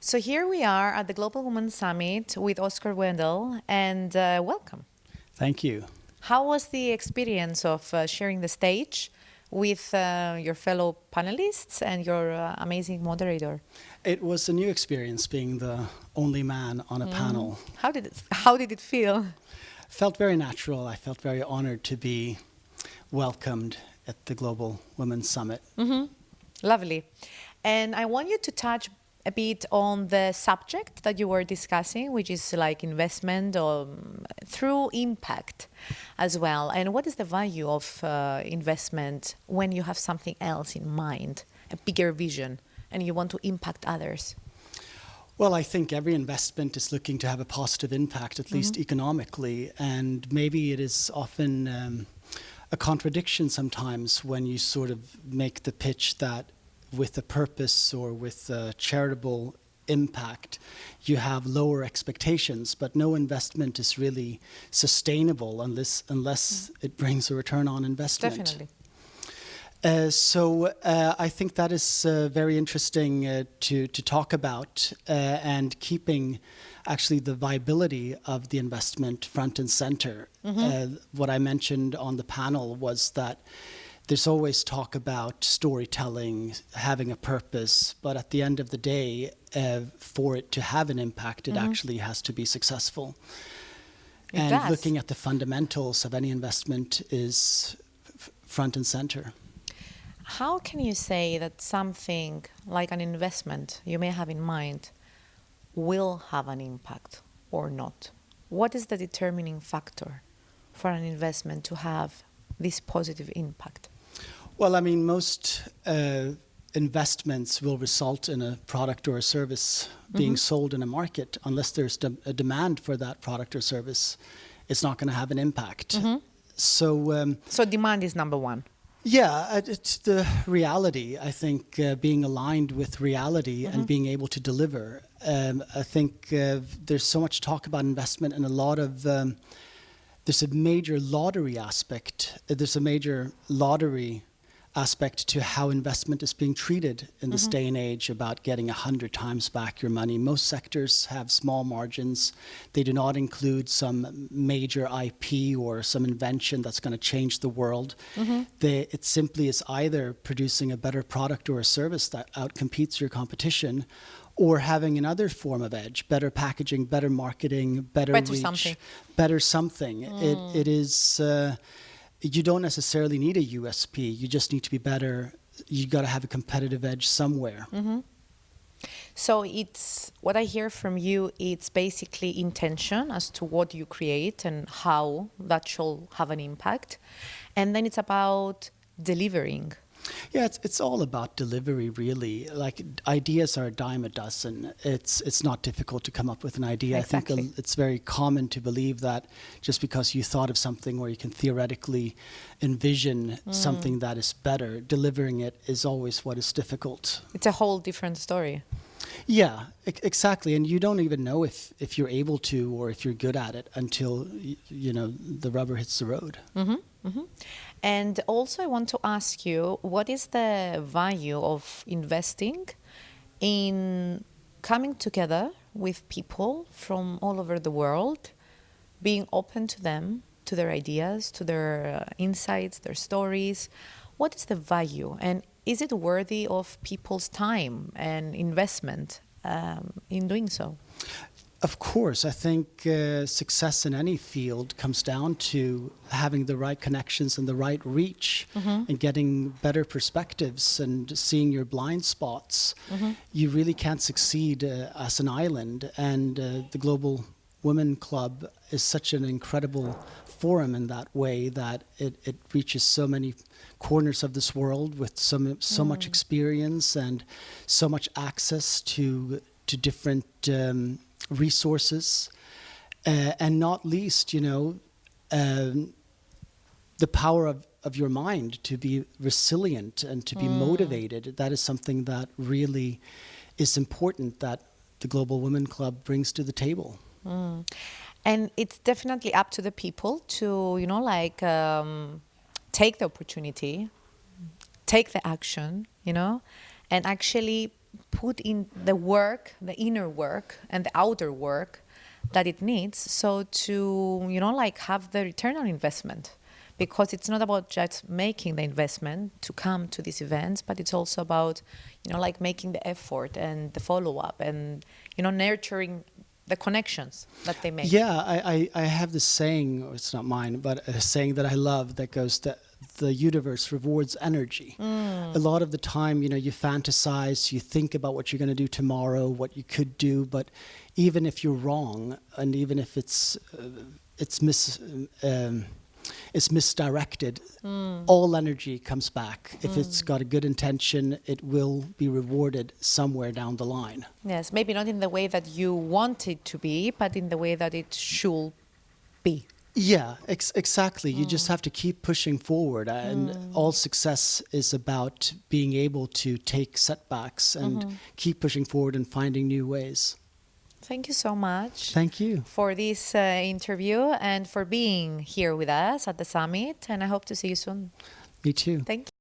So here we are at the Global Women Summit with Oscar Wendell, and welcome. Thank you. How was the experience of sharing the stage with your fellow panelists and your amazing moderator? It was a new experience being the only man on a panel. How did it feel? Felt very natural. I felt very honored to be welcomed at the Global Women's Summit. Lovely. And I want you to touch a bit on the subject that you were discussing, which is like investment through impact as well. And what is the value of investment when you have something else in mind, a bigger vision, and you want to impact others? Well, I think every investment is looking to have a positive impact, at least economically, and maybe it is often a contradiction sometimes when you sort of make the pitch that with a purpose or with a charitable impact, you have lower expectations, but no investment is really sustainable unless it brings a return on investment. Definitely. So I think that is very interesting to talk about and keeping actually the viability of the investment front and center. What I mentioned on the panel was that there's always talk about storytelling, having a purpose, but at the end of the day, for it to have an impact, it actually has to be successful. And looking at the fundamentals of any investment is front and center. How can you say that something like an investment you may have in mind will have an impact or not? What is the determining factor for an investment to have this positive impact? Well, I mean, most investments will result in a product or a service being sold in a market. Unless there's a demand for that product or service, it's not going to have an impact. So Demand is number one. Yeah, it's the reality. I think being aligned with reality and being able to deliver. I think there's so much talk about investment and a lot of there's a major lottery aspect. There's a major lottery aspect to how investment is being treated in this day and age about getting 100 times back your money. Most sectors have small margins. They do not include some major IP or some invention that's going to change the world. It simply is either producing a better product or a service that outcompetes your competition, or having another form of edge, better packaging, better marketing, better reach, something. better something. It is, you don't necessarily need a USP. You just need to be better. You got to have a competitive edge somewhere. So it's what I hear from you. It's basically intention as to what you create and how that shall have an impact, and then it's about delivering. Yeah, it's all about delivery, really. Like, ideas are a dime a dozen. It's not difficult to come up with an idea. Exactly. I think it's very common to believe that just because you thought of something or you can theoretically envision something that is better, delivering it is always what is difficult. It's a whole different story. Yeah, exactly. And you don't even know if you're able to or if you're good at it until the rubber hits the road. And also I want to ask you, what is the value of investing in coming together with people from all over the world, being open to them, to their ideas, to their insights, their stories? What is the value, and is it worthy of people's time and investment in doing so? Of course, I think success in any field comes down to having the right connections and the right reach and getting better perspectives and seeing your blind spots. You really can't succeed as an island, and the Global Women Club is such an incredible forum in that way that it reaches so many corners of this world with so much experience and so much access to different resources, and not least, the power of your mind to be resilient and to be motivated. That is something that really is important that the Global Women Club brings to the table. And it's definitely up to the people to, take the opportunity, take the action, and actually put in the work, the inner work and the outer work that it needs, so to, like have the return on investment. Because it's not about just making the investment to come to these events, but it's also about, like making the effort and the follow-up and, nurturing the connections that they make. Yeah, I have this saying, or it's not mine, but a saying that I love that goes that the universe rewards energy. A lot of the time, you fantasize, you think about what you're going to do tomorrow, what you could do, but even if you're wrong, and even if it's misdirected, all energy comes back. If it's got a good intention, it will be rewarded somewhere down the line. Yes, maybe not in the way that you want it to be, but in the way that it should be. Yeah, exactly. You just have to keep pushing forward, and all success is about being able to take setbacks and keep pushing forward and finding new ways. Thank you so much. Thank you. For this interview and for being here with us at the summit. And I hope to see you soon. Me too. Thank you.